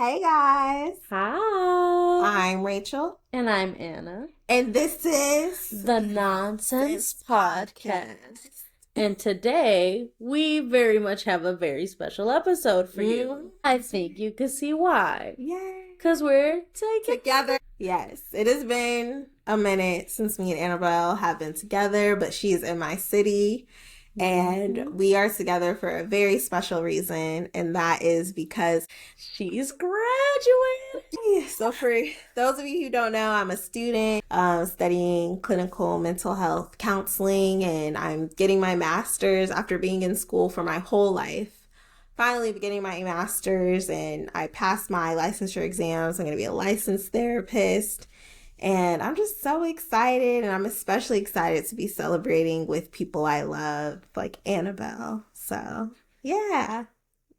Hey guys, Hi. I'm Rachel, And I'm Anna. and this is The Nonsense this Podcast. And today we very much have a very special episode for you. I think you can see why. Yay! Because we're Together. Yes, it has been a minute since me and Annabelle have been together, but she's in my city. And we are together for a very special reason, and that is because she's graduating. So for those of you who don't know, I'm a student studying clinical mental health counseling, and I'm getting my master's after being in school for my whole life. Finally getting my master's, and I passed my licensure exams. I'm going to be a licensed therapist. And I'm just so excited, and I'm especially excited to be celebrating with people I love, like Annabelle. So, yeah.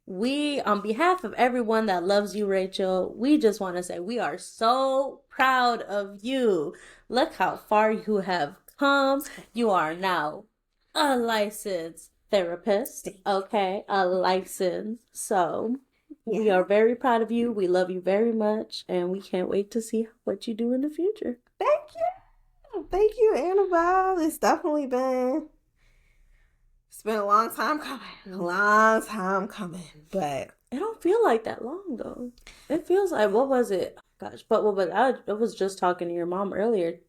We, on behalf of everyone that loves you, Rachel, we just want to say we are so proud of you. Look how far you have come. You are now a licensed therapist, okay? A license. So we are very proud of you. We love you very much, and we can't wait to see what you do in the future. Thank you. Thank you, Annabelle. It's definitely been a long time coming, but it don't feel like that long though. It feels like, what was it? Gosh, but what was I was just talking to your mom earlier,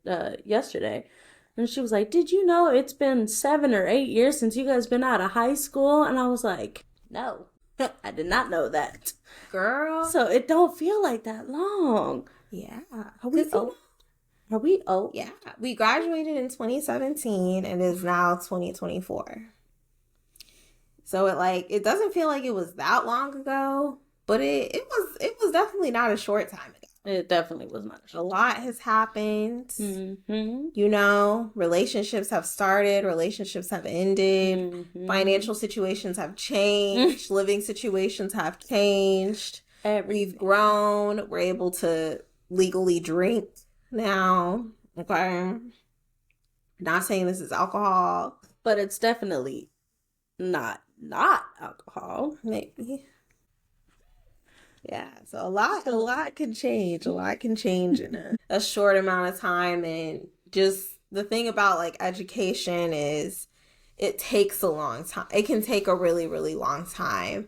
yesterday, and she was like, "Did you know it's been 7 or 8 years since you guys been out of high school?" And I was like, "No, I did not know that, girl." So it don't feel like that long. Yeah, are we old? Are we old? Yeah, we graduated in 2017, and it is now 2024. So it doesn't feel like it was that long ago, but it was definitely not a short time ago. It definitely was not. A lot has happened. Mm-hmm. You know, relationships have started, relationships have ended, financial situations have changed, living situations have changed. We've grown. We're able to legally drink now. Okay. Not saying this is alcohol, but it's definitely not alcohol. Maybe. Yeah, so a lot can change. A lot can change in a short amount of time. And just the thing about like education is it takes a long time. It can take a really, really long time.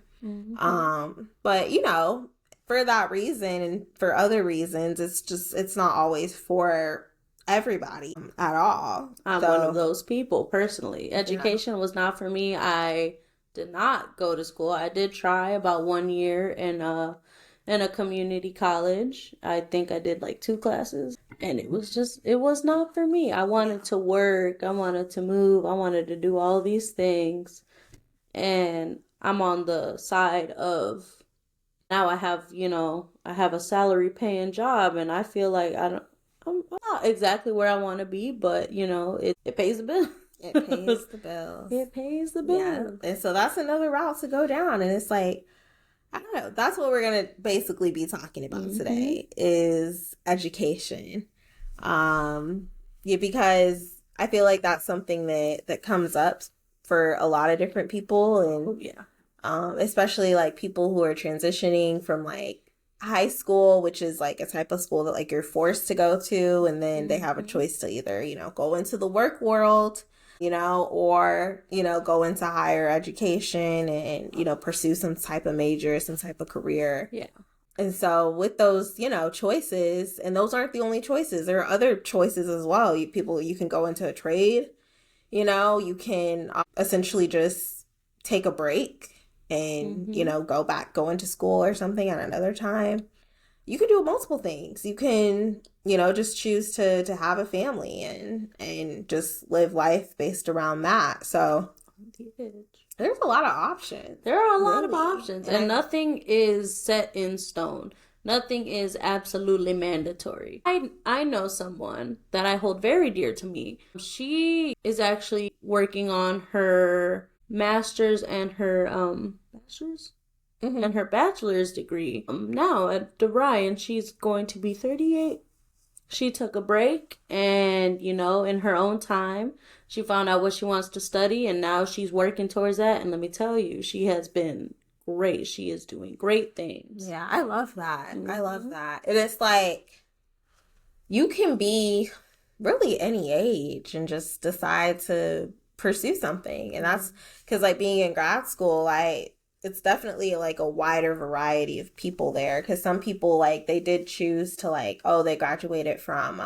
But you know, for that reason and for other reasons, it's not always for everybody at all. I'm one of those people personally. Education was not for me. I did not go to school. I did try about 1 year in a community college. I think I did like 2 classes, and it was not for me. I wanted to work. I wanted to move. I wanted to do all these things. And I'm on the side of now I have a salary paying job, and I feel like I'm not exactly where I want to be, but it pays the bill. It pays the bills. It pays the bill. Yeah. And so that's another route to go down. And it's like, I don't know. That's what we're going to basically be talking about today is education. Yeah, because I feel like that's something that comes up for a lot of different people. And especially like people who are transitioning from like high school, which is like a type of school that like you're forced to go to. And then they have a choice to either, go into the work world, or, go into higher education and, pursue some type of major, some type of career. Yeah. And so with those, choices, and those aren't the only choices. There are other choices as well. You can go into a trade, you can essentially just take a break and, go into school or something at another time. You can do multiple things. You can, just choose to have a family and just live life based around that. So there's a lot of options. There are a lot of options, and nothing is set in stone. Nothing is absolutely mandatory. I know someone that I hold very dear to me. She is actually working on her master's and her bachelor's? And her bachelor's degree now at DeVry, and she's going to be 38. She took a break, and in her own time she found out what she wants to study, and now she's working towards that. And let me tell you, she has been great. She is doing great things. Yeah, I love that. I love Mhm. that. And it's like you can be really any age and just decide to pursue something. And that's because like being in grad school, like it's definitely like a wider variety of people there. Because some people like they did choose to like, oh, they graduated from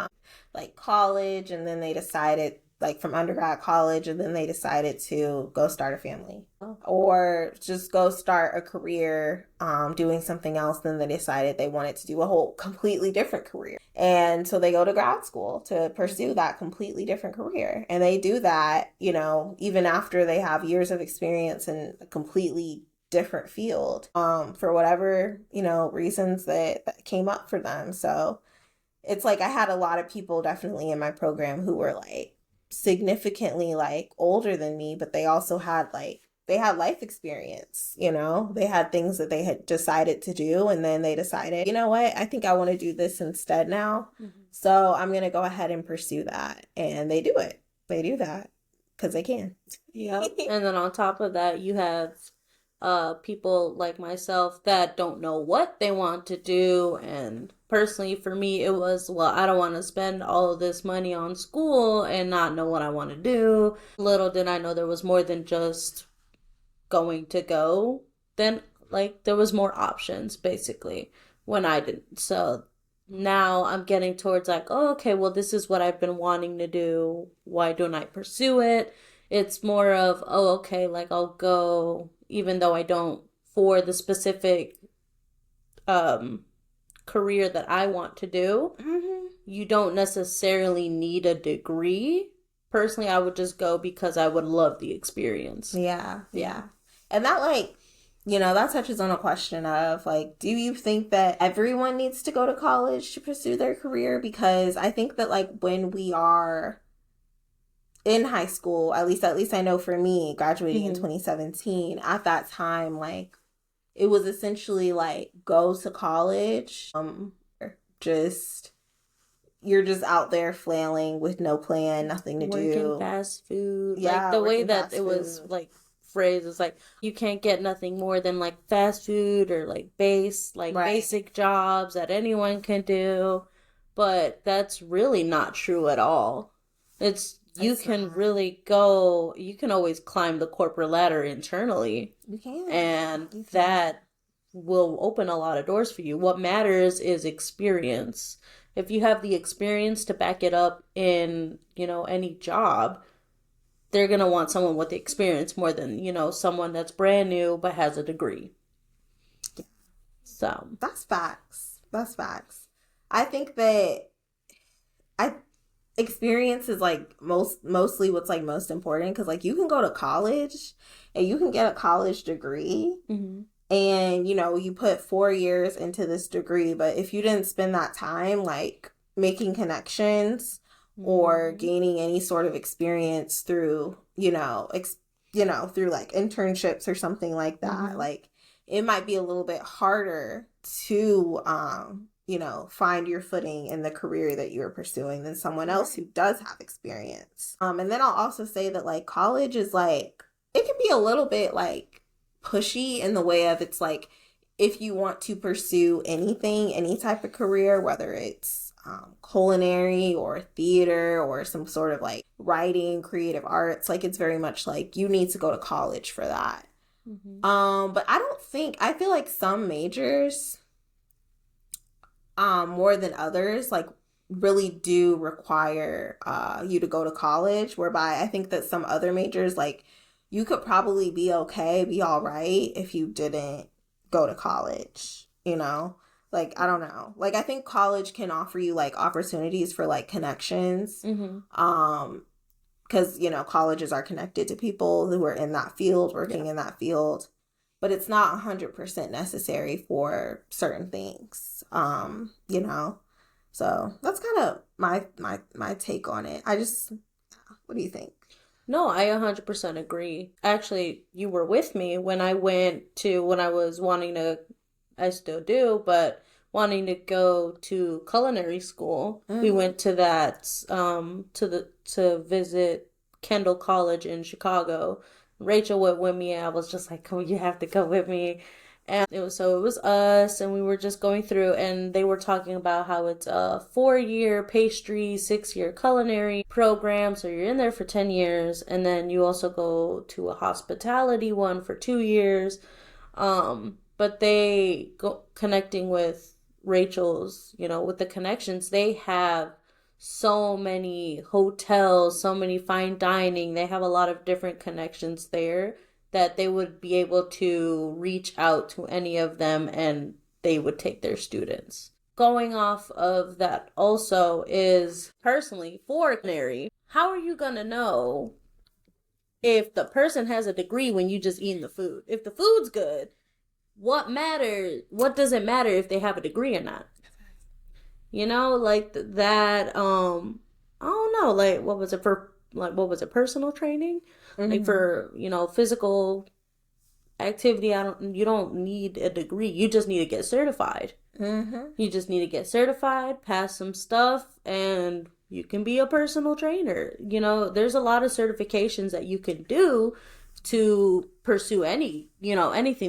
like college and then they decided like from undergrad college and then they decided to go start a family or just go start a career doing something else. Then they decided they wanted to do a whole completely different career, and so they go to grad school to pursue that completely different career, and they do that, you know, even after they have years of experience in a completely different field, for whatever, you know, reasons that came up for them. So it's like I had a lot of people definitely in my program who were like significantly like older than me, but they also had like they had life experience, you know? They had things that they had decided to do and then they decided, you know what? I think I want to do this instead now. Mm-hmm. So I'm going to go ahead and pursue that. And they do it. They do that because they can. Yeah. And then on top of that, you have people like myself that don't know what they want to do. And personally, for me, it was, well, I don't want to spend all of this money on school and not know what I want to do. Little did I know there was more than just going to go. Then, like, there was more options, basically, when I didn't. So now I'm getting towards like, oh, okay, well, this is what I've been wanting to do. Why don't I pursue it? It's more of, oh, okay, like I'll go even though I don't for the specific career that I want to do. Mm-hmm. You don't necessarily need a degree. Personally, I would just go because I would love the experience. Yeah, yeah. And that like, you know, that touches on a question of like, do you think that everyone needs to go to college to pursue their career? Because I think that like when we are in high school, at least I know for me, graduating in 2017, at that time, like it was essentially like go to college, just you're just out there flailing with no plan, nothing to working do. Fast food. Yeah, like the way that it was like phrase is like you can't get nothing more than like fast food or like basic jobs that anyone can do, but that's really not true at all. You can really go, you can always climb the corporate ladder internally. You can. And that will open a lot of doors for you. What matters is experience. If you have the experience to back it up in, you know, any job, they're going to want someone with the experience more than, you know, someone that's brand new but has a degree. So. That's facts. That's facts. I think that experience is like mostly what's like most important because like you can go to college and you can get a college degree and you know you put 4 years into this degree, but if you didn't spend that time like making connections or gaining any sort of experience through you know through like internships or something like that, like it might be a little bit harder to you know, find your footing in the career that you're pursuing than someone else who does have experience. And then I'll also say that like college is like, it can be a little bit like pushy in the way of it's like, if you want to pursue anything, any type of career, whether it's culinary or theater or some sort of like writing, creative arts, like it's very much like you need to go to college for that. But I feel like some majors, more than others, like really do require you to go to college, whereby I think that some other majors, like you could probably be all right if you didn't go to college, you know? Like, I don't know. Like, I think college can offer you like opportunities for like connections. Because, you know, colleges are connected to people who are in that field, working in that field. But it's not 100% necessary for certain things, you know? So that's kind of my take on it. What do you think? No, I 100% agree. Actually, you were with me when I was wanting to, I still do, but wanting to go to culinary school. We went to that, to visit Kendall College in Chicago. Rachel went with me, and I was just like, "Come, you have to come with me." And it was us, and we were just going through, and they were talking about how it's a 4-year pastry, 6-year culinary program. So you're in there for 10 years, and then you also go to a hospitality one for 2 years. But they go connecting with Rachel's, with the connections they have, so many hotels, so many fine dining. They have a lot of different connections there that they would be able to reach out to any of them and they would take their students. Going off of that also is personally for culinary, how are you going to know if the person has a degree when you just eating the food? If the food's good, what matters? What does it matter if they have a degree or not? Like that. I don't know. Like, what was it for? Like, what was it? Personal training, like for physical activity. You don't need a degree. You just need to get certified. You just need to get certified, pass some stuff, and you can be a personal trainer. There's a lot of certifications that you can do to pursue anything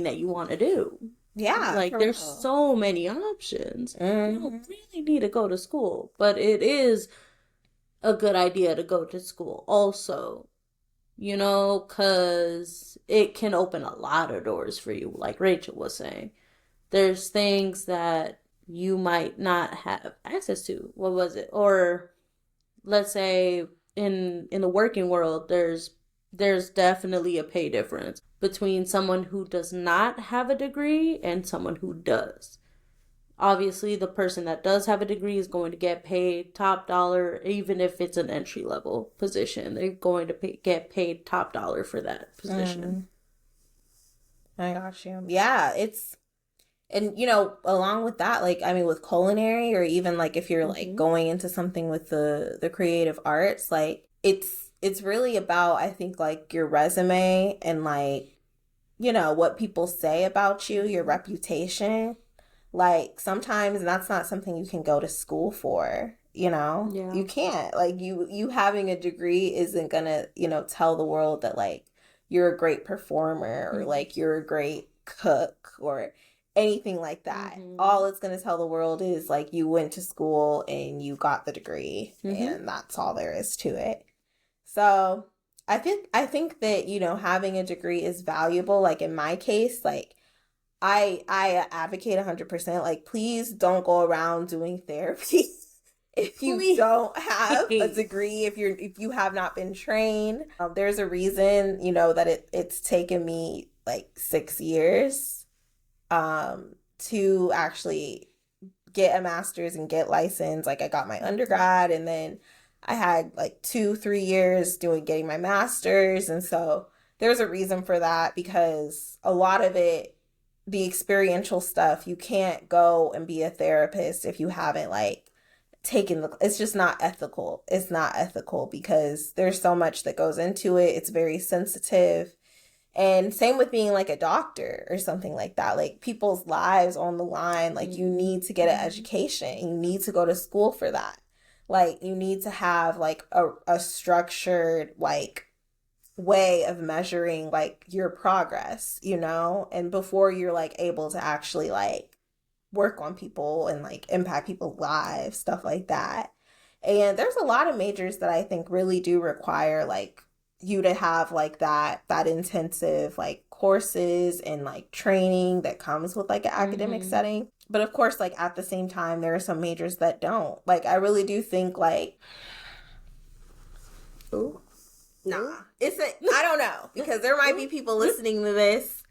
that you want to do. Yeah. Like, there's so many options. You don't really need to go to school, but it is a good idea to go to school also, because it can open a lot of doors for you, like Rachel was saying. There's things that you might not have access to. What was it? Or let's say in the working world, there's definitely a pay difference between someone who does not have a degree and someone who does. Obviously, the person that does have a degree is going to get paid top dollar, even if it's an entry level position. They're going to get paid top dollar for that position. I got you. Yeah, and along with that, like, I mean, with culinary, or even like if you're like going into something with the creative arts, like it's really about, I think, like your resume and like, what people say about you, your reputation. Like, sometimes that's not something you can go to school for, Yeah. You can't. Like, you having a degree isn't gonna, tell the world that like you're a great performer or like you're a great cook or anything like that. All it's gonna tell the world is like you went to school and you got the degree, and that's all there is to it. So I think that, having a degree is valuable. Like, in my case, like, I advocate 100%. Like, please don't go around doing therapy if you don't have a degree, if you have not been trained. There's a reason, that it's taken me like 6 years to actually get a master's and get licensed. Like, I got my undergrad, and then I had like 2-3 years getting my master's. And so there's a reason for that, because a lot of it, the experiential stuff, you can't go and be a therapist if you haven't like taken it's just not ethical. It's not ethical because there's so much that goes into it. It's very sensitive. And same with being like a doctor or something like that. Like, people's lives on the line. Like, you need to get an education. You need to go to school for that. Like, you need to have like a structured like way of measuring like your progress, and before you're like able to actually like work on people and like impact people's lives, stuff like that. And there's a lot of majors that I think really do require like you to have like that intensive like courses and like training that comes with like an academic setting. But of course, like, at the same time, there are some majors that don't. Like, I really do think like nah, I don't know, because there might be people listening to this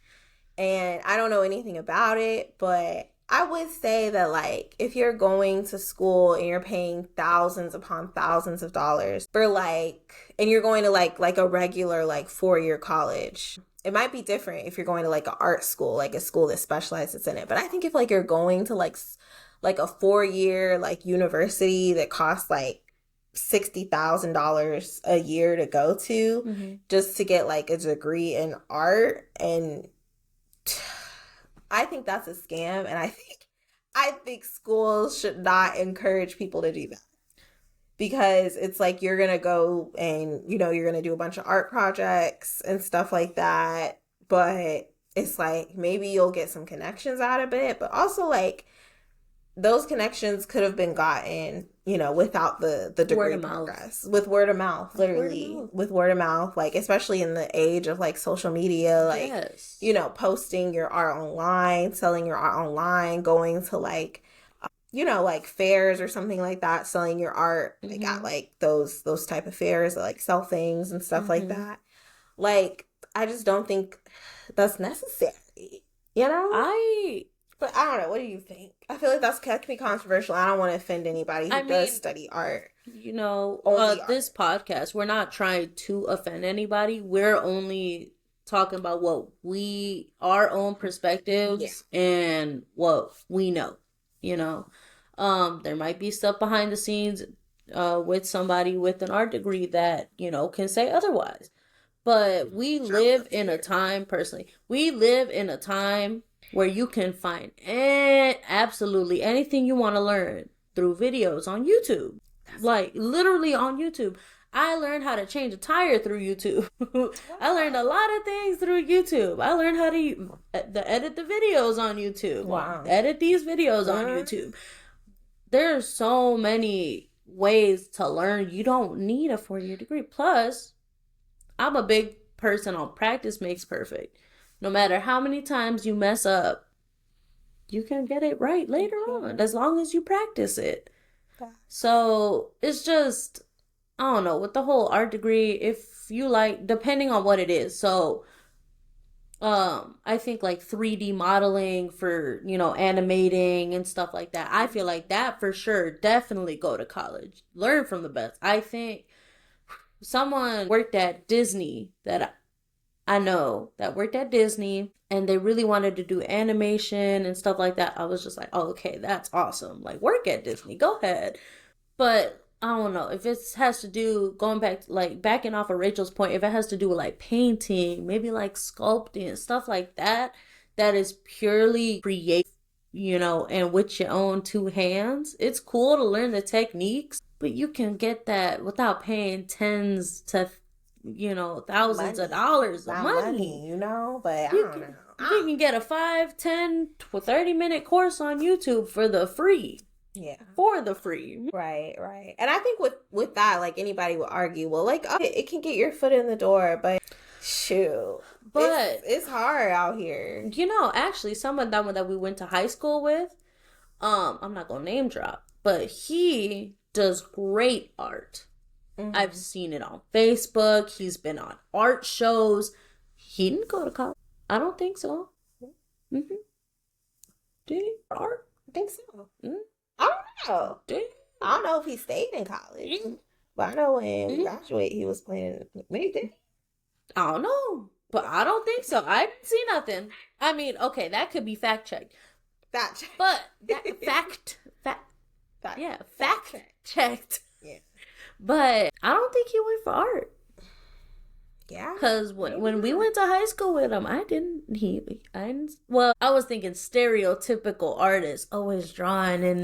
and I don't know anything about it, but I would say that like if you're going to school and you're paying thousands upon thousands of dollars for like, and you're going to like a regular like 4-year college, it might be different if you're going to like an art school, like a school that specializes in it. But I think if like you're going to like a 4-year like university that costs like $60,000 a year to go to just to get like a degree in art, and I think that's a scam, and I think schools should not encourage people to do that. because it's like you're gonna go and you're gonna do a bunch of art projects and stuff like that, but it's like maybe you'll get some connections out of it, but also like those connections could have been gotten, without the degree progress. With word of mouth, literally. With word of mouth, like, especially in the age of, like, social media, like, yes. Posting your art online, selling your art online, going to, like, like fairs or something like that, selling your art, like, at, like, those type of fairs that, like, sell things and stuff like that. Like, I just don't think that's necessary, But I don't know. What do you think? I feel like that can be controversial. I don't want to offend anybody who does study art. This podcast, we're not trying to offend anybody. We're only talking about our own perspectives and what we know. There might be stuff behind the scenes with somebody with an art degree that, can say otherwise. But we live in a time, personally, where you can find absolutely anything you want to learn through videos on YouTube. Like, literally on YouTube. I learned how to change a tire through YouTube. I learned a lot of things through YouTube. I learned how to edit the videos on YouTube. Wow. Edit these videos on YouTube. There's so many ways to learn. You don't need a 4-year degree. Plus, I'm a big person on practice makes perfect. No matter how many times you mess up, you can get it right later on, as long as you practice it. So it's just, I don't know, with the whole art degree, if you like, depending on what it is. So I think like 3D modeling for, animating and stuff like that. I feel like that for sure, definitely go to college. Learn from the best. I think someone worked at Disney that I know that worked at Disney and they really wanted to do animation and stuff like that. I was just like, oh, okay, that's awesome. Like, work at Disney, go ahead. But I don't know if it has to do, going back, like backing off of Rachel's point, if it has to do with like painting, maybe like sculpting, stuff like that, that is purely creative, and with your own 2 hands. It's cool to learn the techniques, but you can get that without paying tens to thousands of dollars of money. But I don't know. You can get a 5, 10, 30-minute course on YouTube for the free. Yeah. For the free. Right. And I think with that, like, anybody would argue, well, like, it can get your foot in the door, but shoot. But it's hard out here. Actually, someone that we went to high school with, I'm not gonna name drop, but he does great art. I've seen it on Facebook. He's been on art shows. He didn't go to college. I don't think so. Did he? Art? I think so. I don't know. I don't know if he stayed in college. But I know when we graduated, he was playing. Maybe. I don't know. But I don't think so. I didn't see nothing. I mean, okay, that could be fact checked. But fact checked. Yeah. But I don't think he went for art. Yeah. Because when we went to high school with him, I was thinking stereotypical artists always drawing in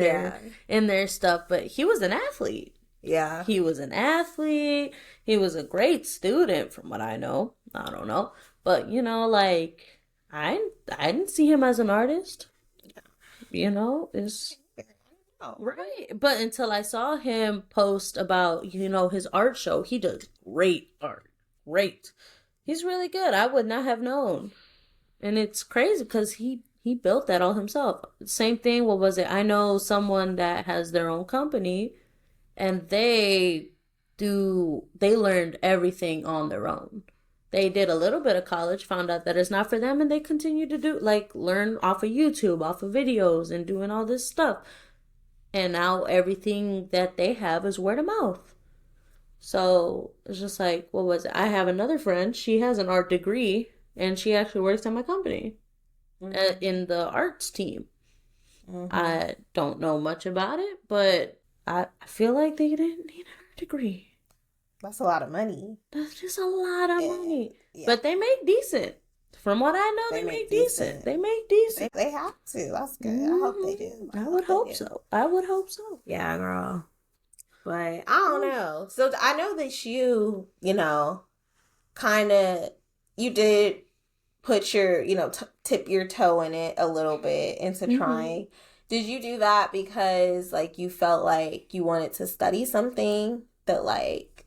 their stuff, but he was an athlete. Yeah. He was an athlete. He was a great student from what I know. I don't know. But, like, I didn't see him as an artist. It's... Right. But until I saw him post about, his art show, he does great art. Great. He's really good. I would not have known. And it's crazy because he built that all himself. Same thing, what was it? I know someone that has their own company and they learned everything on their own. They did a little bit of college, found out that it's not for them, and they continue to learn off of YouTube, off of videos, and doing all this stuff. And now everything that they have is word of mouth. So it's just like, what was it? I have another friend. She has an art degree, and she actually works at my company in the arts team. I don't know much about it, but I feel like they didn't need an art degree. That's a lot of money. That's just a lot of money. Yeah. But they make decent. From what I know, they make decent. They make decent. They have to. That's good. I hope they do. I would hope so. Yeah, girl. But I don't know. So I know that you know, kind of, you did put your, tip your toe in it a little bit into trying. Did you do that because like you felt like you wanted to study something that like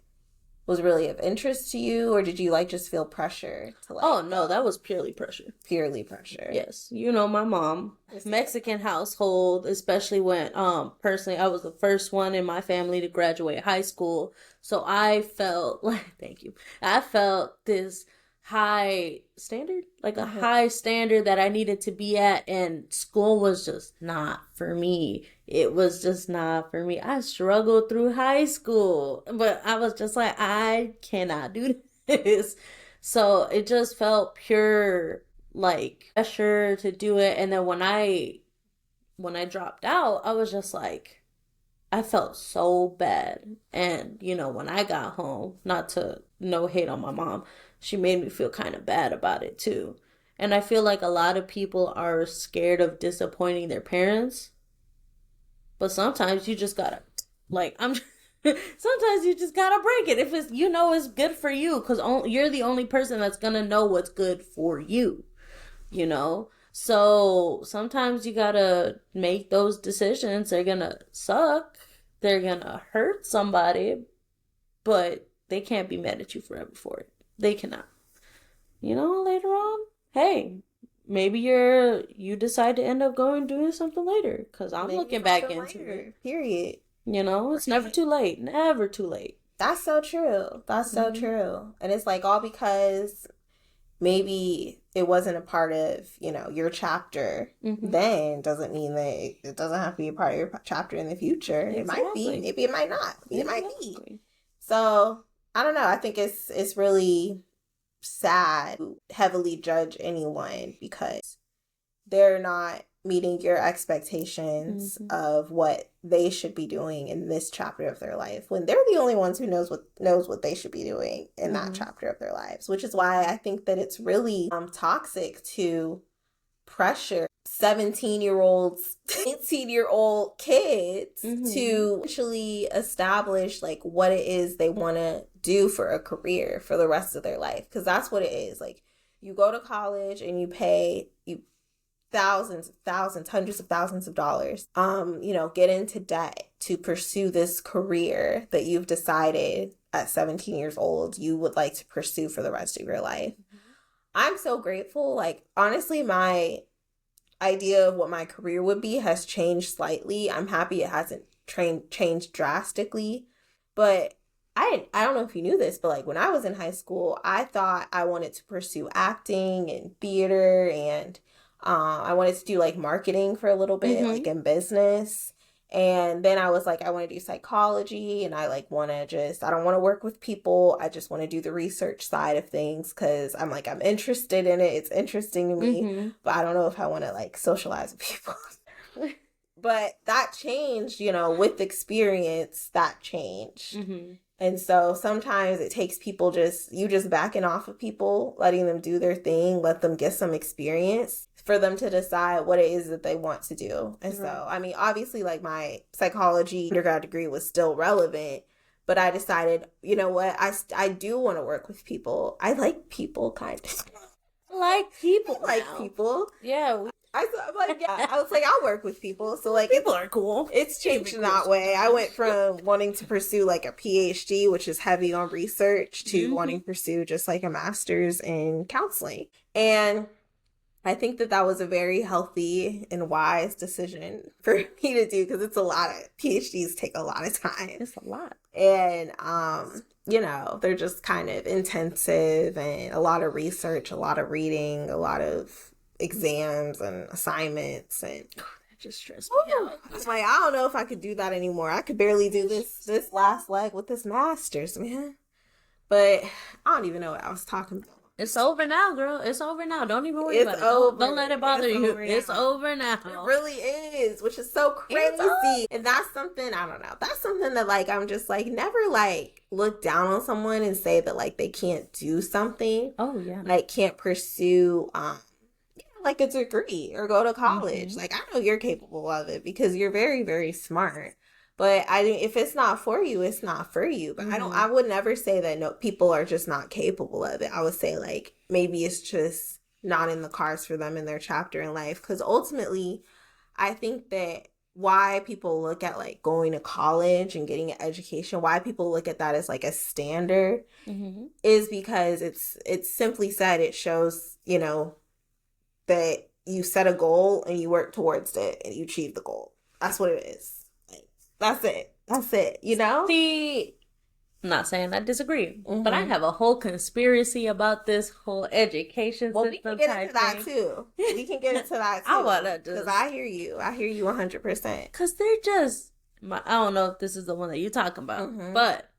was really of interest to you, or did you like just feel pressure to like? Oh no, that was purely pressure. Purely pressure. Yes, my mom, Mexican household, especially when personally I was the first one in my family to graduate high school, so I felt like thank you. I felt this high standard, like a high standard that I needed to be at, and school was just not for me. It was just not for me. I struggled through high school, but I was just like, I cannot do this. So it just felt pure like pressure to do it. And then when I dropped out, I was just like, I felt so bad. And when I got home, not to no hate on my mom, she made me feel kind of bad about it too. And I feel like a lot of people are scared of disappointing their parents. But sometimes you just gotta, sometimes you just gotta break it if it's, it's good for you, because you're the only person that's gonna know what's good for you, So sometimes you gotta make those decisions. They're gonna suck. They're gonna hurt somebody, but they can't be mad at you forever for it. They cannot. Later on, hey, maybe you decide to end up doing something later, because I'm looking back into it. Period. It's never too late. Never too late. That's so true. That's so true. And it's like all because maybe it wasn't a part of, your chapter then doesn't mean that it doesn't have to be a part of your chapter in the future. Exactly. It might be. Maybe it might not. It might be. So, I don't know. I think it's really sad to heavily judge anyone because they're not meeting your expectations of what they should be doing in this chapter of their life, when they're the only ones who knows what they should be doing in that chapter of their lives. Which is why I think that it's really toxic to pressure 17-year-olds, 18-year-old kids to actually establish like what it is they want to do for a career for the rest of their life. Because that's what it is. Like, you go to college and you pay thousands, hundreds of thousands of dollars, get into debt to pursue this career that you've decided at 17 years old you would like to pursue for the rest of your life. I'm so grateful. Like, honestly, my idea of what my career would be has changed slightly. I'm happy it hasn't changed drastically, but I don't know if you knew this, but like when I was in high school, I thought I wanted to pursue acting and theater, and I wanted to do like marketing for a little bit, like in business. And then I was like, I want to do psychology, and I like I don't want to work with people. I just want to do the research side of things because I'm interested in it. It's interesting to me, but I don't know if I want to like socialize with people. But that changed, with experience, that changed. And so sometimes it takes people just backing off of people, letting them do their thing, let them get some experience for them to decide what it is that they want to do. And so, I mean, obviously, like, my psychology undergrad degree was still relevant, but I decided, you know what, I do want to work with people. I like people, kind of. Like people. Like people. Yeah. I was like, I'll work with people. So like, people are cool. It's changed in that way. I went from wanting to pursue like a PhD, which is heavy on research, to wanting to pursue just like a master's in counseling. And I think that was a very healthy and wise decision for me to do, because PhDs take a lot of time. It's a lot. And, they're just kind of intensive, and a lot of research, a lot of reading, a lot of exams and assignments, and that just stressed me out. I'm like, I don't know if I could do that anymore. I could barely do this last leg with this master's, man. But I don't even know what I was talking about. It's over now, girl. It's over now. Don't even worry about it. Don't let it bother you. It's over now. It really is, which is so crazy. And that's something, I don't know. That's something that, like, I'm just, like, never, like, look down on someone and say that, like, they can't do something. Oh, yeah. Like, can't pursue, like, a degree or go to college. Like, I know you're capable of it because you're very, very smart. But if it's not for you, it's not for you. But I would never say that no people are just not capable of it. I would say like maybe it's just not in the cards for them in their chapter in life. Because ultimately, I think that why people look at like going to college and getting an education, why people look at that as like a standard, is because it's simply said, it shows, you know, that you set a goal and you work towards it and you achieve the goal. That's what it is. Like, that's it, you know? See, I'm not saying I disagree, but I have a whole conspiracy about this whole education system. We can get into that too. We can get into that too. I want to because I hear you 100%. Because they're just, I don't know if this is the one that you're talking about, but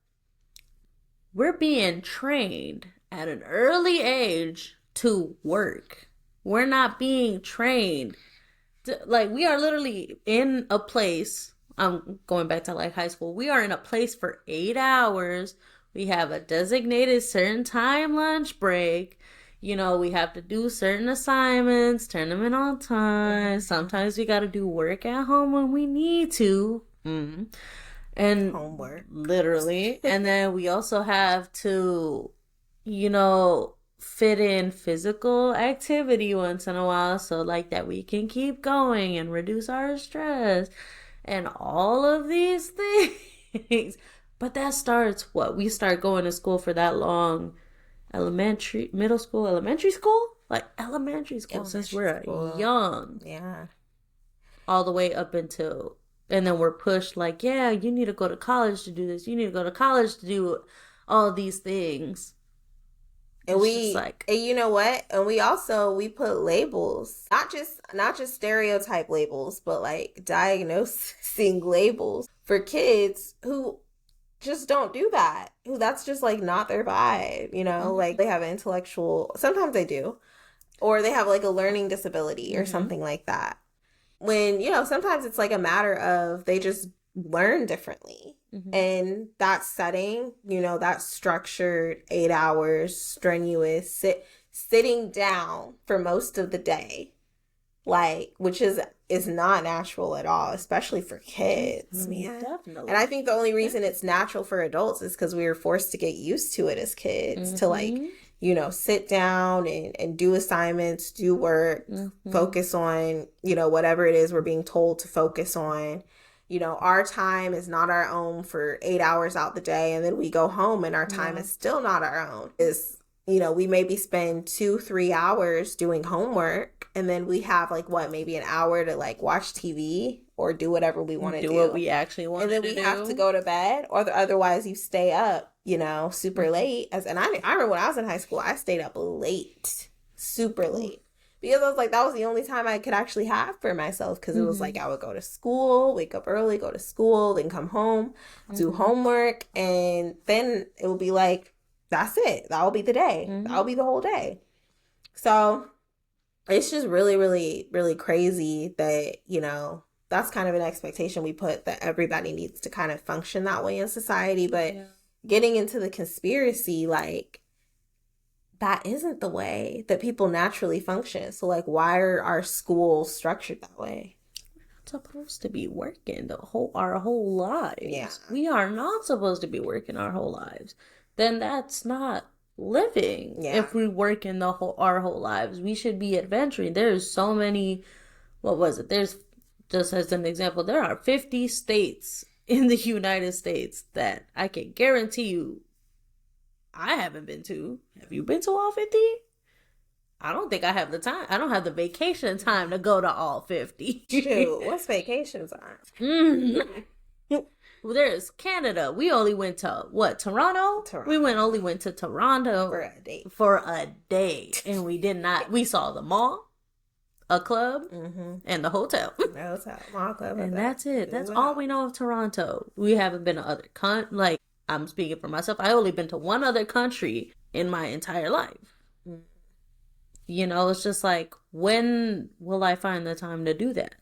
we're being trained at an early age to work. We're not being trained to, like, we are literally in a place. I'm going back to like high school. We are in a place for 8 hours. We have a designated certain time lunch break. You know, we have to do certain assignments, turn them in on time. Sometimes we got to do work at home when we need to. And homework. Literally. And then we also have to, you know, fit in physical activity once in a while so like that we can keep going and reduce our stress. And all of these things. But that starts what? We start going to school for that long. Middle school, elementary school? Like elementary school since we're young. Yeah. All the way up until, and then we're pushed like, yeah, you need to go to college to do this. You need to go to college to do all these things. And and you know what? And we put labels, not just stereotype labels, but like diagnosing labels for kids who just don't do that. Who that's just like not their vibe, you know? Like they have sometimes they do, or they have like a learning disability or something like that. When, you know, sometimes it's like a matter of they just learn differently. And that setting, you know, that structured 8 hours, strenuous, sitting down for most of the day, like, which is not natural at all, especially for kids. Man. Definitely. And I think the only reason it's natural for adults is because we were forced to get used to it as kids, to like, you know, sit down and do assignments, do work, focus on, you know, whatever it is we're being told to focus on. You know, our time is not our own for 8 hours out the day. And then we go home and our time is still not our own. You know, we maybe spend 2-3 hours doing homework. And then we have like maybe an hour to like watch TV or do whatever we want to do. Do what we actually want to do. And then we have to go to bed, or otherwise you stay up, you know, super late. And I remember when I was in high school, I stayed up late, super late. Because I was like, that was the only time I could actually have for myself. Because it was like I would go to school, wake up early, go to school, then come home, do homework. And then it would be like, that's it. That will be the day. That will be the whole day. So it's just really, really, really crazy that, you know, that's kind of an expectation we put that everybody needs to kind of function that way in society. But getting into the conspiracy, like, that isn't the way that people naturally function. So, like, why are our schools structured that way? We're not supposed to be working our whole lives. Yeah. We are not supposed to be working our whole lives. Then that's not living. Yeah. If we work in our whole lives, we should be adventuring. There's so many, there's, just as an example, there are 50 states in the United States that I can guarantee you I haven't been to. Have you been to all 50? I don't think I have the time. I don't have the vacation time to go to all 50. Shoot, what's vacation time? Well, there's Canada. We only went to Toronto? We only went to Toronto for a day. And we did not. We saw the mall, a club, and the hotel. Mall, club, and that's it. That's all we know of Toronto. We haven't been to other like, I'm speaking for myself. I only been to one other country in my entire life. You know, it's just like, when will I find the time to do that?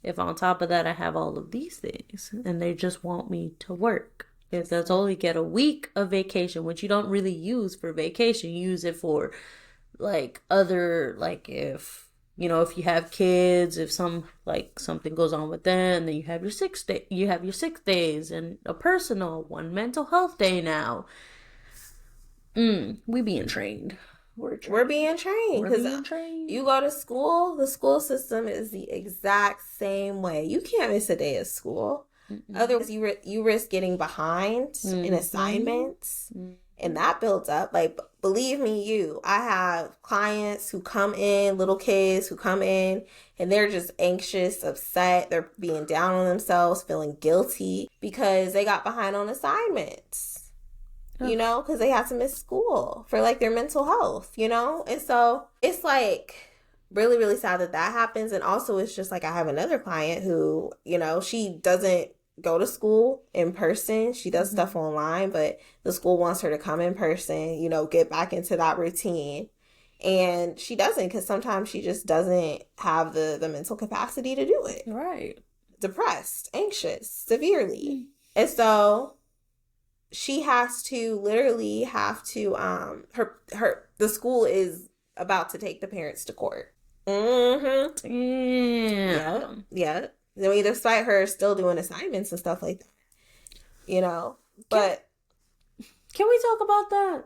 If on top of that, I have all of these things and they just want me to work. If that's only get a week of vacation, which you don't really use for vacation, you use it for like if if you have kids, if something goes on with them, then you have your 6 day, you have your 6 days and a personal one mental health day now. We being trained. We're being trained because you go to school. The school system is the exact same way. You can't miss a day of school. Otherwise, you risk getting behind in assignments, and that builds up. Like, believe me, I have clients who come in, little kids who come in, and they're just anxious, upset. They're being down on themselves, feeling guilty because they got behind on assignments. Because they have to miss school for like their mental health, and so it's like really, really sad that happens. And also it's just like I have another client who, she doesn't go to school in person. She does stuff online, but the school wants her to come in person, get back into that routine. And she doesn't, because sometimes she just doesn't have the mental capacity to do it. Right. Depressed, anxious, severely. And so she has to the school is about to take the parents to court. Yeah. I mean, despite her still doing assignments and stuff like that, but can we talk about that?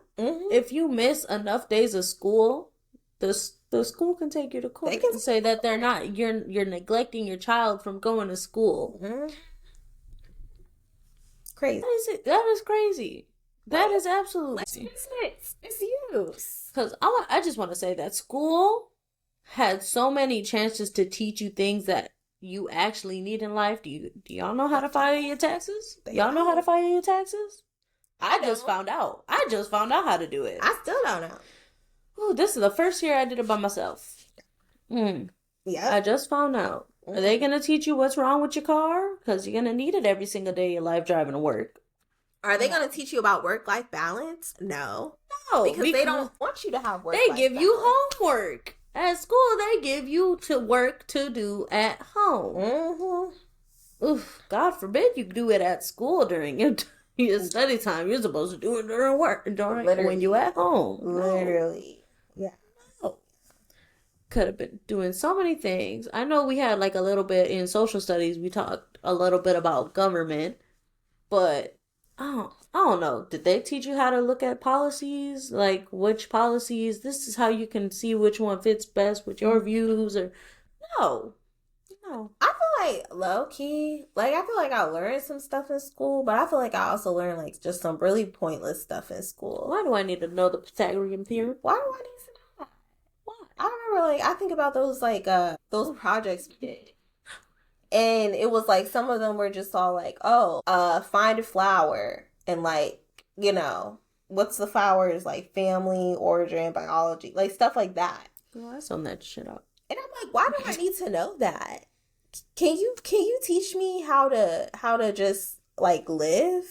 If you miss enough days of school, the school can take you to court and say that you're neglecting your child from going to school. Crazy. That is crazy. That is absolutely. It's use. Because I just want to say that school had so many chances to teach you things that you actually need in life. Do y'all know how to file your taxes? Y'all know how to file your taxes? I just found out. I just found out how to do it. I still don't know. Oh, this is the first year I did it by myself. Yeah. I just found out. Are they going to teach you what's wrong with your car? Because you're going to need it every single day of your life driving to work. Are they going to teach you about work-life balance? No. Because they don't want you to have work-life balance. They give you homework. At school, they give you work to do at home. Oof, God forbid you do it at school during your study time. You're supposed to do it during work, when you're at home. Literally. Yeah. Could have been doing so many things. I know we had like a little bit in social studies. We talked a little bit about government, but I don't know. Did they teach you how to look at policies? Like which policies? This is how you can see which one fits best with your views. Or no. I feel like low key. Like I feel like I learned some stuff in school, but I feel like I also learned like just some really pointless stuff in school. Why do I need to know the Pythagorean theorem? Why do I need to? I remember, like, I think about those, like, those projects we did. And it was, like, some of them were just all, like, find a flower. And, like, what's the flower's, like, family, origin, biology. Like, stuff like that. Oh, I sum that shit up. And I'm like, why do I need to know that? Can you teach me how to just, like, live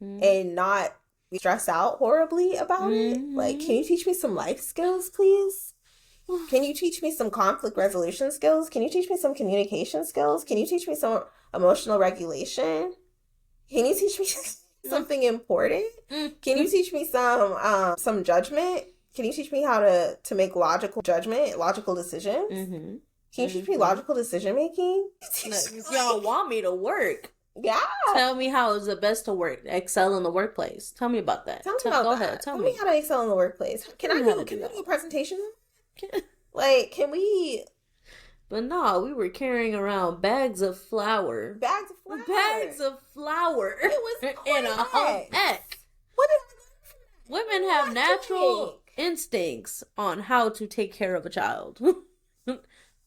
and not be stressed out horribly about it? Like, can you teach me some life skills, please? Can you teach me some conflict resolution skills? Can you teach me some communication skills? Can you teach me some emotional regulation? Can you teach me something important? Can you teach me some judgment? Can you teach me how to make logical judgment, logical decisions? Can you teach me logical decision making? Y'all want me to work. Yeah. Tell me how is it best to excel in the workplace. Tell me about that. Go ahead. Tell me how to excel in the workplace. Can I do a presentation? Like, can we? But no, we were carrying around bags of flour. Bags of flour. It was in a whole neck. What did I learn from that? Women have natural instincts on how to take care of a child.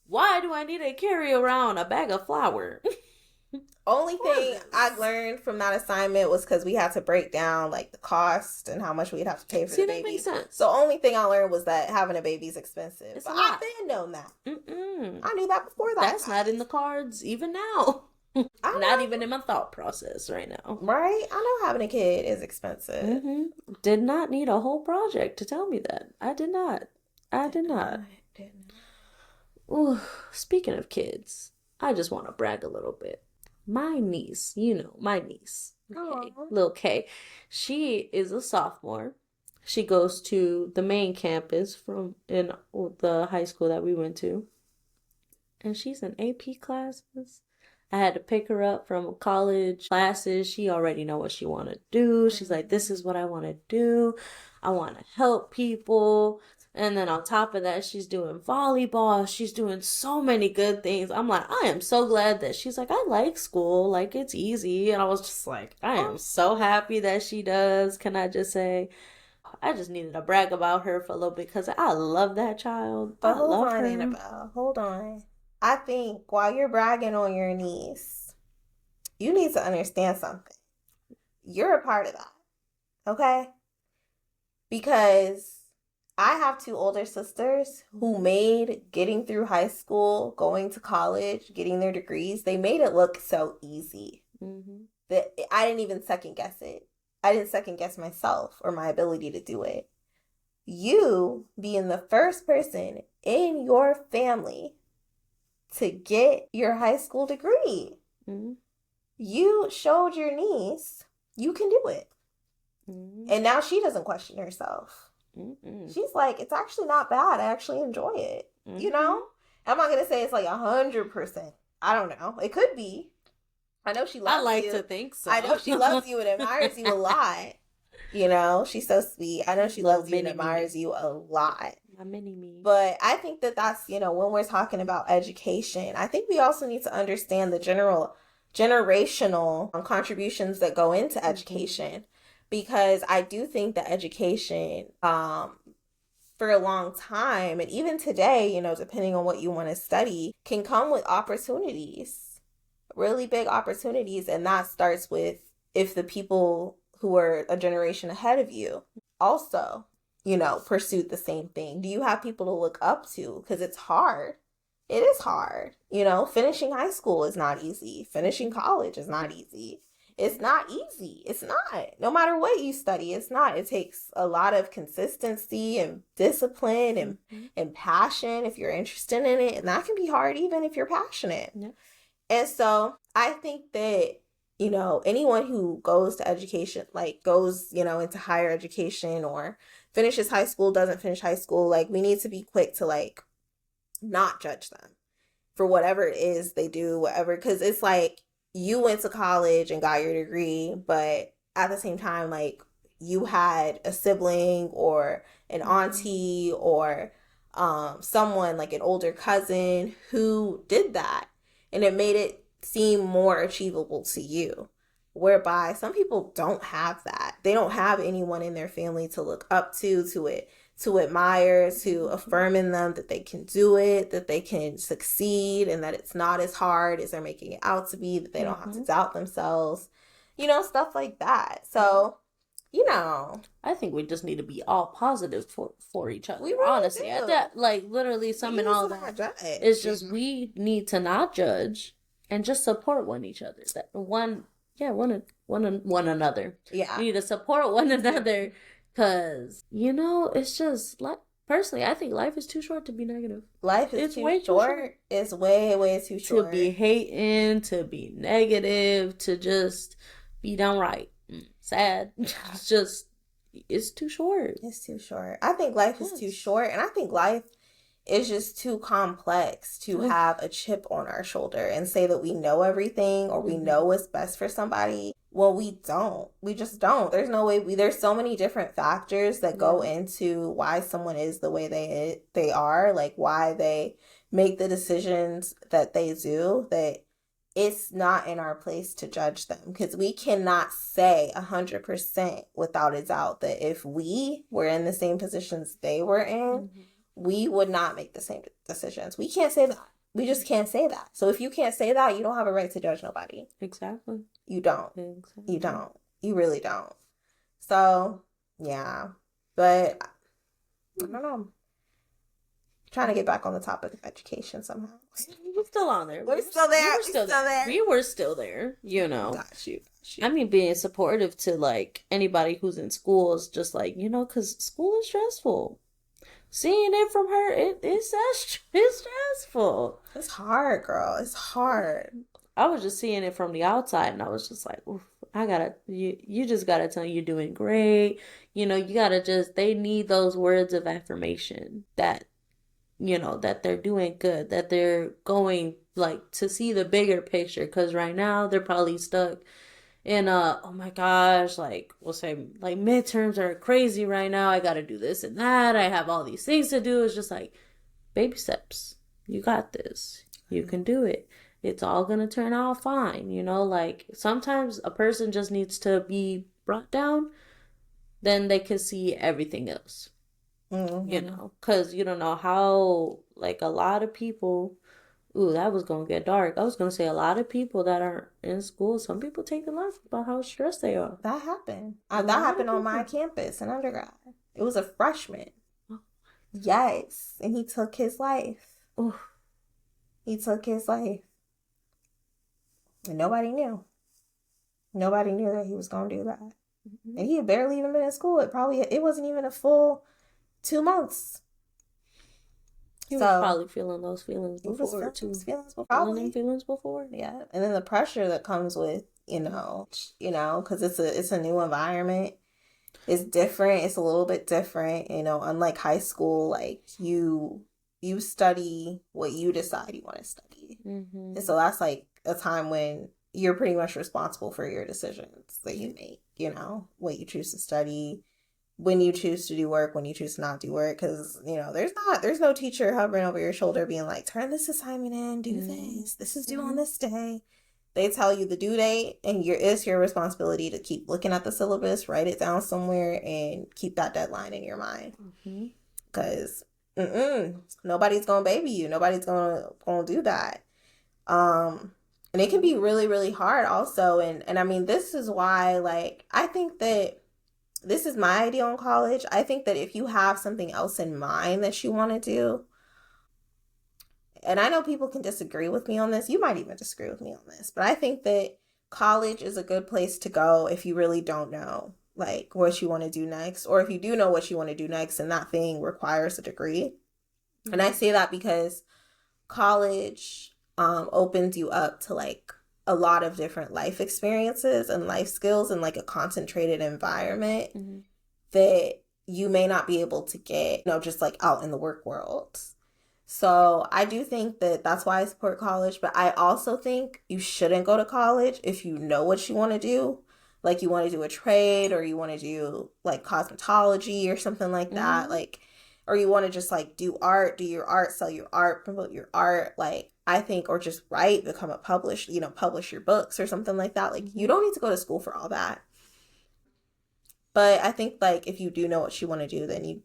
Why do I need to carry around a bag of flour? Only thing I learned from that assignment was because we had to break down like the cost and how much we'd have to pay for the baby. That makes sense. So only thing I learned was that having a baby is expensive. But I've been known that. I knew that before that. That's not in the cards even now. Not even in my thought process right now. Right? I know having a kid is expensive. Did not need a whole project to tell me that. I did not. Ooh, speaking of kids, I just want to brag a little bit. My niece, my niece, okay, little Kay, she is a sophomore. She goes to the main campus in the high school that we went to. and she's in AP classes. I had to pick her up from college classes. She already know what she want to do. She's like, this is what I want to do. I want to help people. And then on top of that, she's doing volleyball. She's doing so many good things. I'm like, I am so glad that she's like, I like school. Like, it's easy. And I was just like, I am so happy that she does. Can I just say, I just needed to brag about her for a little bit because I love that child. But I hold love on, her. Annabelle. Hold on. I think while you're bragging on your niece, you need to understand something. You're a part of that. Okay? Because I have two older sisters who made getting through high school, going to college, getting their degrees, they made it look so easy that I didn't even second guess it. I didn't second guess myself or my ability to do it. You being the first person in your family to get your high school degree. You showed your niece you can do it. And now she doesn't question herself. She's like, it's actually not bad. I actually enjoy it. You know? I'm not going to say it's like 100%. I don't know. It could be. I know she loves you. I like to think so. I know she loves you and admires you a lot. You know, she's so sweet. I know she loves you and admires you a lot. My mini-me. But I think that that's, you know, when we're talking about education, I think we also need to understand the generational contributions that go into education. Because I do think that education, for a long time, and even today, you know, depending on what you want to study, can come with opportunities, really big opportunities. And that starts with if the people who are a generation ahead of you also, you know, pursued the same thing. Do you have people to look up to? Because it's hard. It is hard. You know, finishing high school is not easy. Finishing college is not easy. It's not easy. It's not. No matter what you study, it's not. It takes a lot of consistency and discipline and passion if you're interested in it. And that can be hard even if you're passionate. Yeah. And so I think that, you know, anyone who goes to education, like goes, you know, into higher education or finishes high school, doesn't finish high school, like we need to be quick to like not judge them for whatever it is they do, whatever. Because it's like, you went to college and got your degree, but at the same time, like, you had a sibling or an auntie or someone like an older cousin who did that. And it made it seem more achievable to you. Whereby some people don't have that. They don't have anyone in their family to look up to admire, to affirm in them that they can do it, that they can succeed, and that it's not as hard as they're making it out to be, that they don't have to doubt themselves, you know, stuff like that. So, you know, I think we just need to be all positive for each other. We really honestly, do. That, like, literally summing all that. It's just we need to not judge and just support one another. Yeah, we need to support one another. Because, you know, it's just, like, personally, I think life is too short to be negative. Life is too short. It's way, way too short. To be hating, to be negative, to just be downright sad. It's just, it's too short. It's too short. I think life is too short. And I think life is just too complex to have a chip on our shoulder and say that we know everything or we know what's best for somebody. Well, we don't. We just don't. There's no way. There's so many different factors that go into why someone is the way they are, like why they make the decisions that they do, that it's not in our place to judge them. Because we cannot say 100% without a doubt that if we were in the same positions they were in, we would not make the same decisions. We can't say that. We just can't say that. So if you can't say that, you don't have a right to judge nobody. Exactly. You don't. Exactly. You don't. You really don't. So, yeah. But, I don't know. I'm trying to get back on the topic of education somehow. We're still on there. We're still there. We were still there, you know. Got you. I mean, being supportive to, like, anybody who's in school is just like, you know, because school is stressful. Seeing it from her, it's stressful. It's hard, girl. It's hard. I was just seeing it from the outside, and I was just like, oof, you just gotta tell them you're doing great. You know, you gotta they need those words of affirmation that that they're doing good, that they're going like to see the bigger picture. Because right now they're probably stuck in oh my gosh, like we'll say like midterms are crazy right now. I got to do this and that. I have all these things to do. It's just like baby steps. You got this. You can do it. It's all going to turn out fine. Like sometimes a person just needs to be brought down, then they can see everything else. Because you don't know how, like a lot of people, ooh, that was going to get dark. I was going to say a lot of people that are in school, some people take their life about how stressed they are. That happened. That happened on my campus in undergrad. It was a freshman. Oh. Yes. And he took his life. Ooh. He took his life. And nobody knew. Nobody knew that he was going to do that. Mm-hmm. And he had barely even been in school. It wasn't even a full 2 months. He was probably feeling those feelings before too. Feeling feelings before. Yeah, and then the pressure that comes with because it's a new environment. It's different. It's a little bit different. Unlike high school, like you study what you decide you want to study, and so that's like a time when you're pretty much responsible for your decisions that you make. What you choose to study, when you choose to do work, when you choose to not do work, because there's no teacher hovering over your shoulder being like, turn this assignment in, do this is due on this day. They tell you the due date, and it's your responsibility to keep looking at the syllabus, write it down somewhere, and keep that deadline in your mind. Because nobody's gonna baby you, nobody's gonna do that. And it can be really, really hard also, and I mean, this is why, like, I think that this is my idea on college. I think that if you have something else in mind that you want to do, and I know people can disagree with me on this, you might even disagree with me on this, but I think that college is a good place to go if you really don't know, like, what you want to do next, or if you do know what you want to do next and that thing requires a degree. And I say that because college opens you up to, like, a lot of different life experiences and life skills in, like, a concentrated environment that you may not be able to get, just, like, out in the work world. So I do think that that's why I support college, but I also think you shouldn't go to college if you know what you want to do. Like, you want to do a trade, or you want to do, like, cosmetology or something like that. Like, or you want to just, like, do your art, sell your art, promote your art. Like, I think, or just write, become a publish your books or something like that. Like, you don't need to go to school for all that. But I think, like, if you do know what you want to do, then you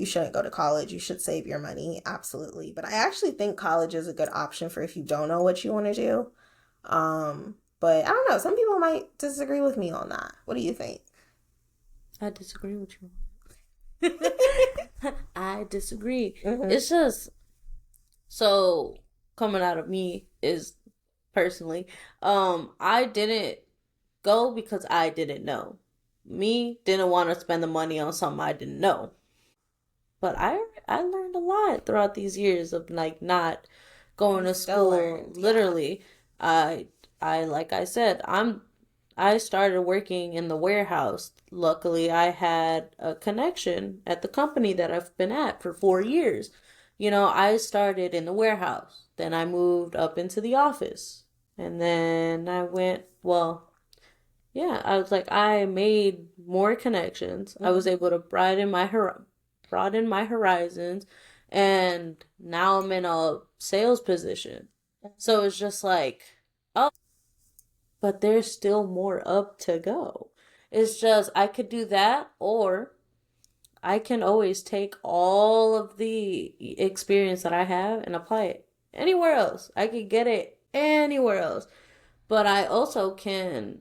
shouldn't go to college. You should save your money. Absolutely. But I actually think college is a good option for if you don't know what you want to do. But I don't know. Some people might disagree with me on that. What do you think? I disagree with you. I disagree. It's just, so coming out of me is personally, I didn't go because I didn't know. Me didn't want to spend the money on something I didn't know. But I learned a lot throughout these years of, like, not going to school. Literally, I like I said, I started working in the warehouse. Luckily, I had a connection at the company that I've been at for 4 years. I started in the warehouse. Then I moved up into the office. And then I went, I was like, I made more connections. I was able to broaden my horizons. And now I'm in a sales position. So it's just like, oh, but there's still more up to go. It's just, I could do that, or I can always take all of the experience that I have and apply it anywhere else. I could get it anywhere else. But I also can,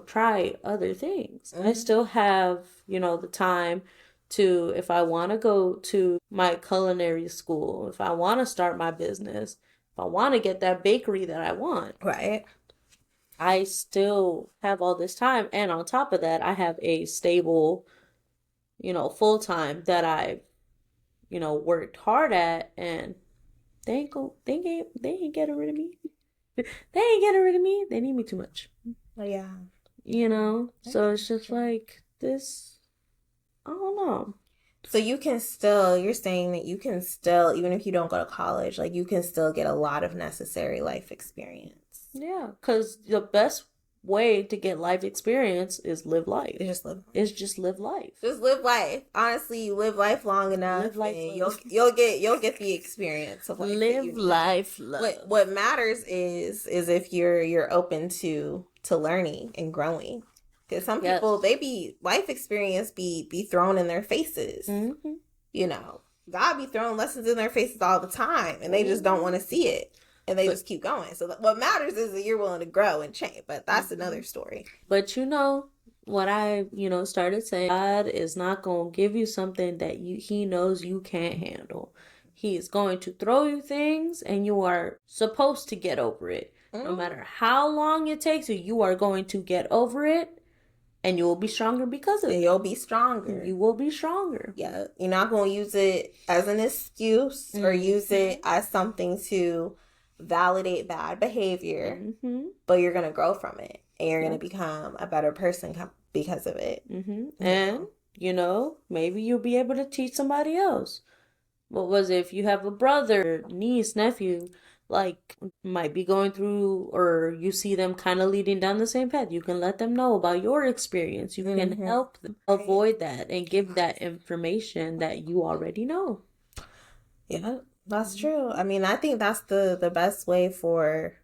try other things. I still have, the time to, if I want to go to my culinary school, if I want to start my business, if I want to get that bakery that I want. Right. I still have all this time. And on top of that, I have a stable, full-time that I've, worked hard at, and they ain't getting rid of me. They ain't getting rid of me. They need me too much. Yeah. So it's just like this, I don't know. So you can still, you're saying that you can still, even if you don't go to college, like you can still get a lot of necessary life experience. Yeah, because the best way to get life experience is live life. Just live. It's just live life. Just live life. Honestly, you live life long enough, Live life and love. you'll get the experience of life. Live life love. What matters is if you're open to learning and growing. Because some people, they be life experience be thrown in their faces. Mm-hmm. You know, God be throwing lessons in their faces all the time, and they just don't want to see it, and they just keep going. So what matters is that you're willing to grow and change. But that's another story. But you know what I started saying, God is not gonna give you something that He knows you can't handle. He is going to throw you things, and you are supposed to get over it. No matter how long it takes you, you are going to get over it. And you will be stronger because of it. You'll be stronger. You will be stronger. Yeah. You're not going to use it as an excuse or use it as something to validate bad behavior, but you're going to grow from it. And you're going to become a better person because of it. And, maybe you'll be able to teach somebody else. What was it? If you have a brother, niece, nephew, like might be going through, or you see them kind of leading down the same path, you can let them know about your experience. You can help them avoid that and give that information that you already know. Yeah, that's true. I mean, I think that's the best way for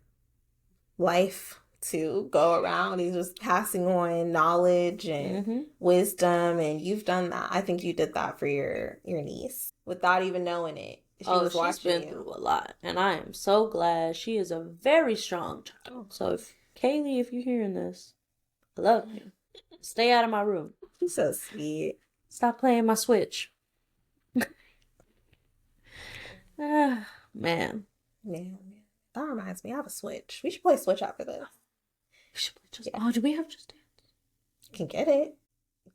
life to go around, is just passing on knowledge and wisdom. And you've done that. I think you did that for your niece without even knowing it. She's been through a lot, and I am so glad. She is a very strong child. So, Kaylee, if you're hearing this, I love you. Stay out of my room. She's so sweet. Stop playing my Switch. Man. That reminds me, I have a Switch. We should play Switch after this. We should play Just Oh, do we have Just Dance? You can get it.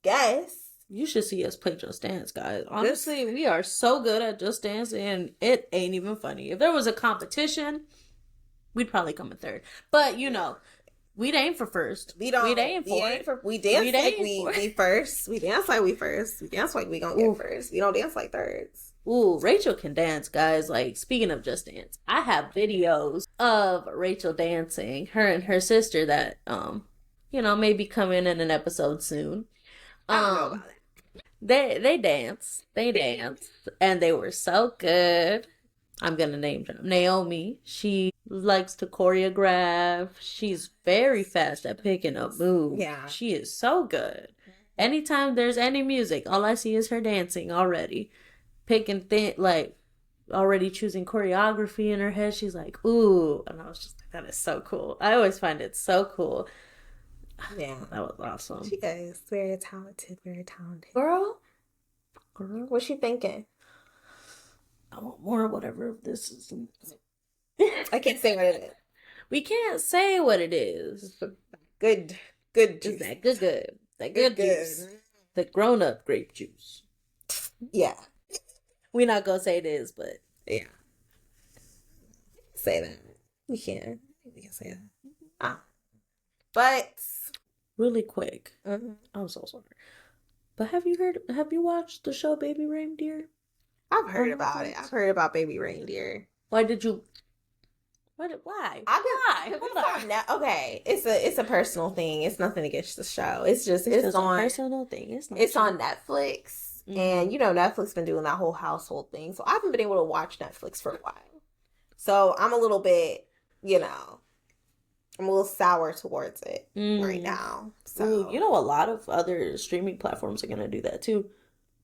Guess. You should see us play Just Dance, guys. Honestly, we are so good at Just Dance, and it ain't even funny. If there was a competition, we'd probably come in third. But, we'd aim for first. We'd aim for it. We dance like we first. We dance like we first. We dance like we gonna get first. We don't dance like thirds. Ooh, Rachel can dance, guys. Like, speaking of Just Dance, I have videos of Rachel dancing, her and her sister that, may be coming in an episode soon. I don't know about it. They danced, and they were so good. I'm gonna name drop Naomi. She likes to choreograph. She's very fast at picking up moves. Yeah, she is so good. Anytime there's any music, all I see is her dancing already, picking already choosing choreography in her head. She's like, ooh, and I was just like, that is so cool. I always find it so cool. Yeah, that was awesome. She is very talented, girl. What's she thinking? I want more, whatever this is. I can't say what it is. We can't say what it is. Good juice. That good juice. The grown up grape juice. Yeah. We're not gonna say it is, but yeah. Say that. We can say that. But really quick, I'm so sorry. But have you watched the show Baby Reindeer? I've heard about it. I've heard about Baby Reindeer. Why? Why? Okay, it's a personal thing. It's nothing against the show. It's on a personal thing. It's on Netflix, and Netflix been doing that whole household thing. So I haven't been able to watch Netflix for a while. So I'm a little bit, I'm a little sour towards it right now. So a lot of other streaming platforms are gonna do that too.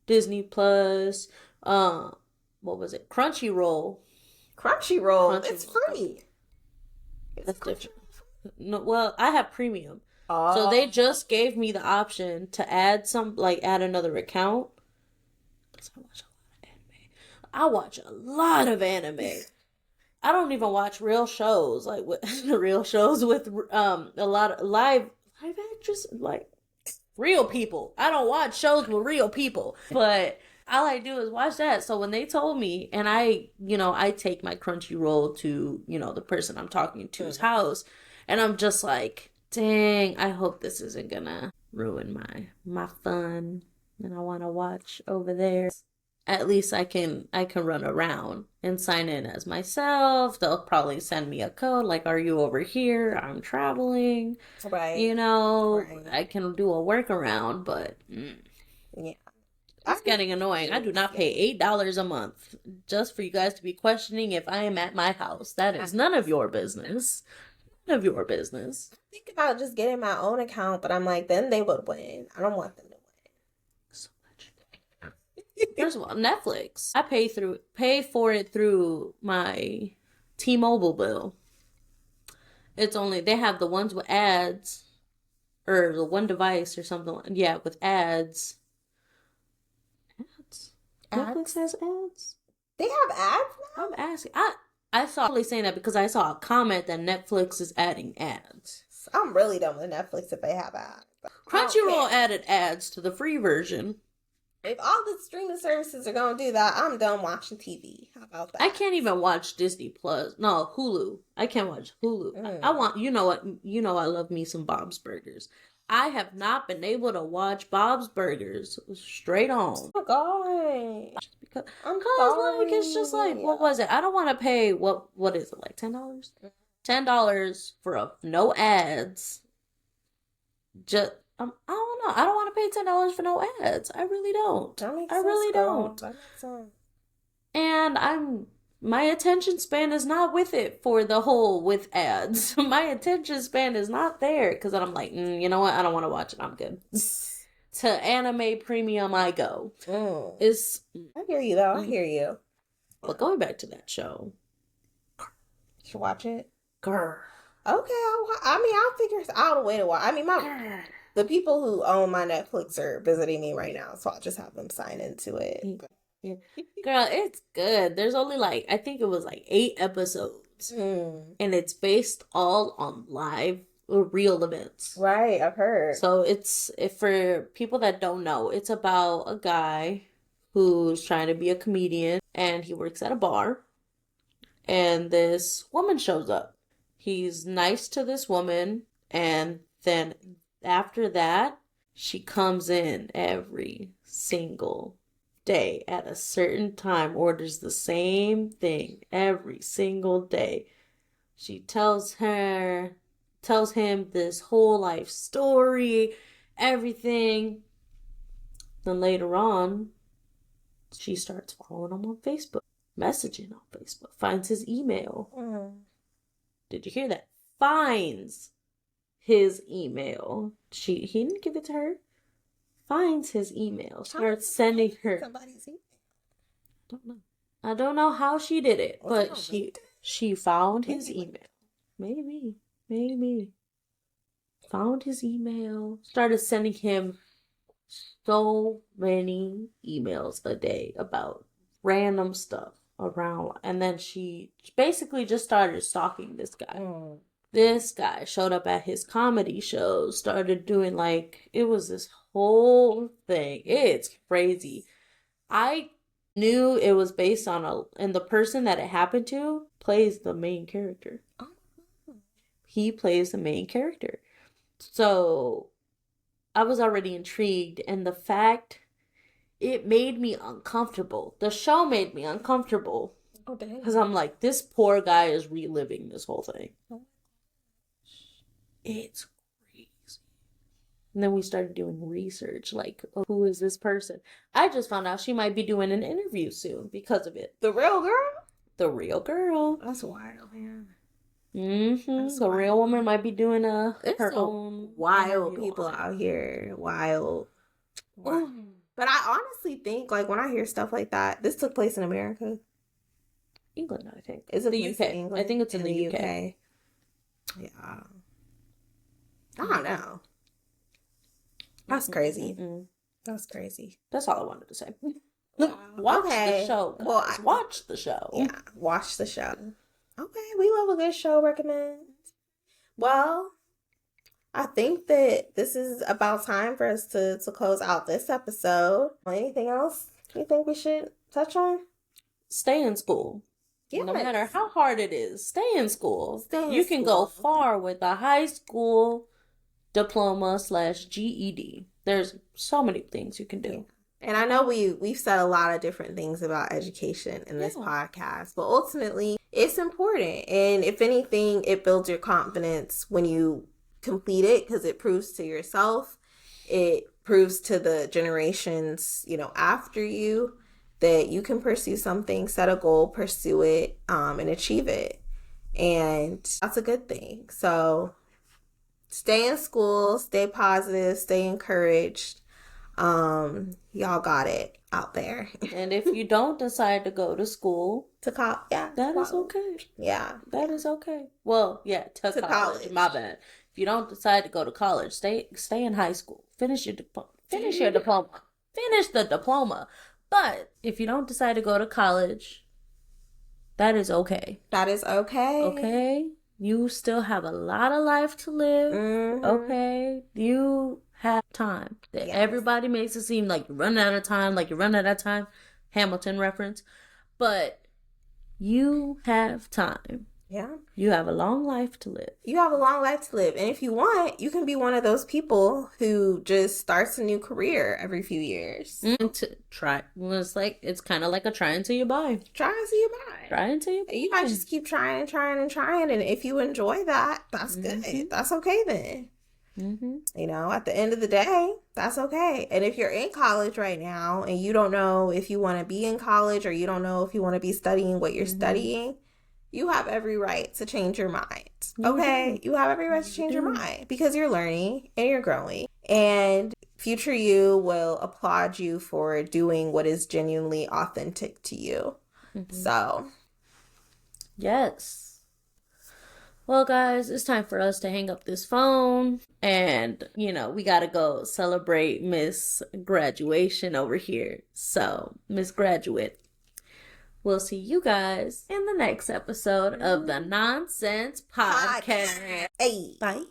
Disney Plus, what was it? Crunchyroll. It's free. That's different. No, well, I have premium, so they just gave me the option to add another account. Cause I watch a lot of anime. I don't even watch real shows, like real shows with a lot of live actors, like real people. I don't watch shows with real people, but all I do is watch that. So when they told me, and I take my Crunchyroll to, the person I'm talking to's house, and I'm just like, dang, I hope this isn't gonna ruin my fun. and I want to watch over there, at least I can run around and sign in as myself. They'll probably send me a code like, are you over here? I'm traveling. Right. You know, Right. I can do a workaround, but Yeah. it's getting annoying. I do not pay $8 a month just for you guys to be questioning if I am at my house. That is none of your business. None of your business. Think about just getting my own account, but I'm like, then they would win. I don't want them to win. So much. First of all, Netflix. I pay for it through my T-Mobile bill. It's only they have the ones with ads, or the one device or something. Yeah, with ads. Netflix has ads. They have ads now? I'm asking. I saw saying that because I saw a comment that Netflix is adding ads. I'm really done with Netflix if they have ads. Crunchyroll added ads to the free version. If all the streaming services are gonna do that, I'm done watching TV. How about that? I can't even watch Disney Plus. No, Hulu. I can't watch Hulu. I want, you know what? You know I love me some Bob's Burgers. I have not been able to watch Bob's Burgers straight on. Oh God. Because like it's just like, what was it? I don't want to pay what is it, like $10? $10 for no ads. Just I don't know. I don't want to pay $10 for no ads. I really don't. That makes I really don't. That makes sense. And my attention span is not with it for the whole with ads. My attention span is not there because then I'm like, you know what? I don't want to watch it. I'm good. To Anime Premium, I go. I hear you though. I hear you. But going back to that show, you should watch it. Grr. Okay, I'll figure out a way to watch. I mean, the people who own my Netflix are visiting me right now, so I'll just have them sign into it. Yeah. Girl, it's good. There's only I think it was 8 episodes. And it's based all on live or real events. Right, I've heard. So for people that don't know, it's about a guy who's trying to be a comedian and he works at a bar. And this woman shows up. He's nice to this woman, and then after that, she comes in every single day at a certain time, orders the same thing every single day. She tells him this whole life story, everything. Then later on, she starts following him on Facebook, messaging on Facebook, finds his email. Did you hear that? Finds his email. He didn't give it to her. Finds his email. Starts sending her somebody's email. I don't know how she did it, but she found his email. Maybe. Found his email. Started sending him so many emails a day about random stuff around, and then she basically just started stalking this guy. This guy showed up at his comedy shows, started doing it was this whole thing. It's crazy. I knew it was based on and the person that it happened to plays the main character. He plays the main character. So I was already intrigued, and the fact it made me uncomfortable. The show made me uncomfortable. Oh, dang. Because I'm like, this poor guy is reliving this whole thing. It's crazy. And then we started doing research, who is this person? I just found out she might be doing an interview soon because of it. The real girl? The real girl. That's wild, man. The real woman might be doing her own wild people out here. Wild. But I honestly think, when I hear stuff like that, this took place in America. England, I think. Is it the UK? England? I think it's in the UK. Yeah. I don't know. That's crazy. That's crazy. That's all I wanted to say. Wow. Watch the show. Well, watch the show. Yeah, watch the show. Okay, we love a good show recommend. Well, I think that this is about time for us to close out this episode. Anything else you think we should touch on? Stay in school. Yes. No matter how hard it is, stay in school. You can go far with a high school diploma/GED. There's so many things you can do. And I know we've said a lot of different things about education in this podcast, but ultimately it's important. And if anything, it builds your confidence when you complete it, because it proves to yourself, it proves to the generations, after you, that you can pursue something, set a goal, pursue it, and achieve it. And that's a good thing. So stay in school, stay positive, stay encouraged. Y'all got it out there. And if you don't decide to go to school, that is okay. Yeah, that is okay. Well, yeah, to college. My bad. If you don't decide to go to college, stay in high school. Finish your diploma. Finish the diploma. But if you don't decide to go to college, that is okay. That is okay. Okay? You still have a lot of life to live. Mm-hmm. Okay? You have time. Yes. Everybody makes it seem like you're running out of time, Hamilton reference. But you have time. Yeah. You have a long life to live. And if you want, you can be one of those people who just starts a new career every few years. And to try. It's kind of like a try until you buy. Try until you buy. You might just keep trying. And if you enjoy that, that's good. That's okay then. Mm-hmm. At the end of the day, that's okay. And if you're in college right now and you don't know if you want to be in college, or you don't know if you want to be studying what you're studying, you have every right to change your mind. Okay? You have every right to change your mind, because you're learning and you're growing. And future you will applaud you for doing what is genuinely authentic to you. Mm-hmm. So, yes. Well, guys, it's time for us to hang up this phone. And, we got to go celebrate Miss Graduation over here. So, Miss Graduate, we'll see you guys in the next episode of the Nonsense Podcast. Hey. Bye.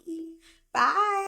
Bye.